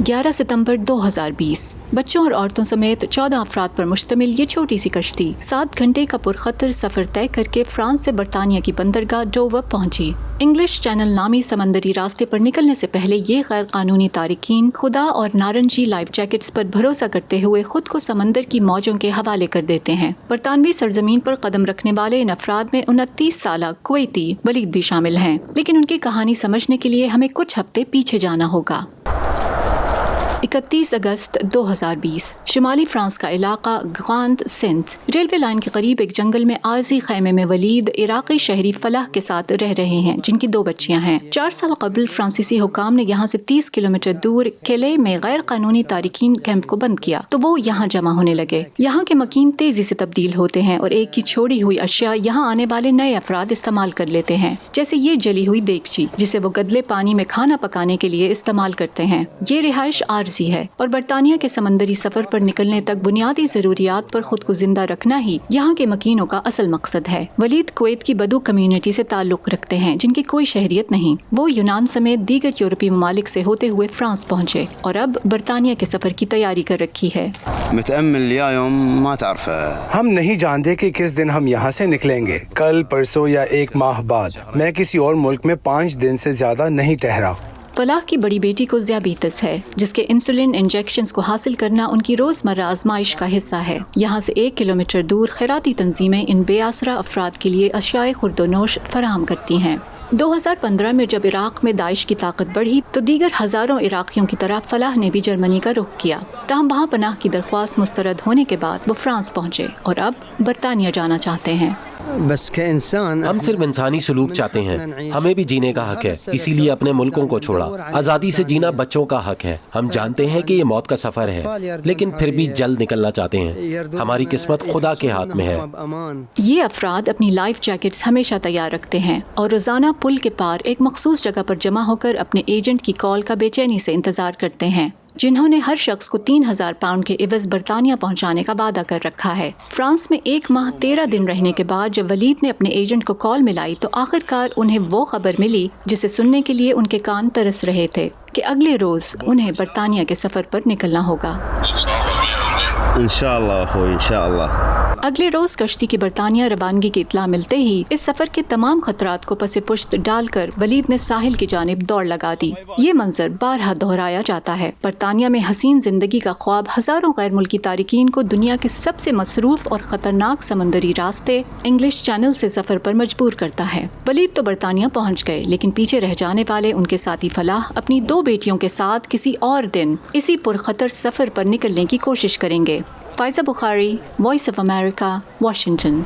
11 सितंबर 2020 बच्चों और औरतों समेत 14 अफराद पर मुश्तमिल ये छोटी सी कश्ती 7 घंटे का पुरखतर सफर तय करके फ्रांस से बरतानिया की बंदरगाह डोवर पहुंची। इंग्लिश चैनल नामी समंदरी रास्ते पर निकलने से पहले ये गैर कानूनी तारिकीन खुदा और नारंगी लाइफ जैकेट्स पर भरोसा करते हुए खुद को समंदर की मौजों के हवाले कर देते हैं। बरतानवी सरजमीन पर कदम रखने वाले इन अफराद में 29 साल कुवैती वलीद भी शामिल हैं, लेकिन उनकी कहानी समझने के लिए हमें कुछ हफ्ते पीछे जाना होगा। 31 अगस्त 2020 शुमाली फ्रांस का इलाका गांद सिंध रेलवे लाइन के करीब एक जंगल में आरजी खैमे में वलीद इराकी शहरी फलाह के साथ रह रहे हैं, जिनकी 2 बच्चियां हैं। 4 साल कबल फ्रांसीसी हुकाम ने यहाँ से 30 किलोमीटर दूर केले में गैर कानूनी तारिकीन कैंप को बंद किया तो वो यहाँ जमा होने लगे। यहाँ के मकीन तेजी से तब्दील होते हैं और एक की छोड़ी हुई अशिया यहाँ आने वाले नए अफराद इस्तेमाल कर लेते हैं, जैसे ये जली हुई देगची जिसे वो गदले पानी में खाना पकाने के लिए इस्तेमाल करते हैं। ये रिहाइश है और बरतानिया के समंदरी सफर पर निकलने तक बुनियादी जरूरियात पर खुद को जिंदा रखना ही यहाँ के मकीनों का असल मकसद है। वलीद कुवैत की बदू कम्युनिटी से ताल्लुक रखते हैं, जिनकी कोई शहरियत नहीं। वो यूनान समेत दीगर यूरोपीय ममालिक से होते हुए फ्रांस पहुँचे और अब बरतानिया के सफर की तैयारी कर रखी है। हम नहीं जानते कि किस दिन हम यहाँ से निकलेंगे, कल, परसों या 1 माह बाद। मैं किसी और मुल्क में 5 दिन से ज्यादा नहीं ठहरा। फलाह की बड़ी बेटी को ज़ियाबीतस है, जिसके इंसुलिन इंजेक्शंस को हासिल करना उनकी रोज़मर्रा आजमाइश का हिस्सा है। यहाँ से 1 किलोमीटर दूर खैराती तंजीमें इन बेआसरा अफराद के लिए अशियाए खुर्दोनोश फराहम करती हैं। 2015 में जब इराक में दाइश की ताकत बढ़ी तो दीगर हज़ारों इराकियों की तरह फलाह ने भी जर्मनी का रुख किया। तहम वहाँ पनाह की दरख्वास्त मुस्तरद होने के बाद वो फ्रांस पहुँचे और अब बरतानिया जाना चाहते हैं। बस के इंसान हम सिर्फ इंसानी सलूक चाहते हैं, हमें भी जीने का हक है, इसीलिए अपने मुल्कों को छोड़ा। आज़ादी से जीना बच्चों का हक है। हम जानते हैं कि ये मौत का सफ़र है, लेकिन फिर भी जल्द निकलना चाहते हैं। हमारी किस्मत खुदा के हाथ में है। ये अफराद अपनी लाइफ जैकेट्स हमेशा तैयार रखते हैं और रोज़ाना पुल के पार एक मखसूस जगह पर जमा होकर अपने एजेंट की कॉल का बेचैनी से इंतजार करते हैं, जिन्होंने हर शख्स को 3000 पाउंड के इवज़ बरतानिया पहुंचाने का वादा कर रखा है। फ्रांस में 1 माह 13 दिन रहने के बाद जब वलीद ने अपने एजेंट को कॉल मिलाई तो आखिरकार उन्हें वो खबर मिली जिसे सुनने के लिए उनके कान तरस रहे थे कि अगले रोज उन्हें बरतानिया के सफर पर निकलना होगा। इंशाअल्लाह। अगले रोज कश्ती की बरतानिया रवानगी की इत्ला मिलते ही इस सफर के तमाम खतरात को पसे पुश्त डालकर वलीद ने साहिल की जानिब दौड़ लगा दी। ये मंजर बारहा दोहराया जाता है। बरतानिया में हसीन जिंदगी का ख्वाब हजारों गैर मुल्की तारिकीन को दुनिया के सबसे मसरूफ और खतरनाक समंदरी रास्ते इंग्लिश चैनल से सफर पर मजबूर करता है। वलीद तो बरतानिया पहुँच गए, लेकिन पीछे रह जाने वाले उनके साथी फलाह अपनी 2 बेटियों के साथ किसी और दिन इसी पुरखतर सफर पर निकलने की कोशिश करेंगे। Pfizer Bukhari, voice of America, Washington.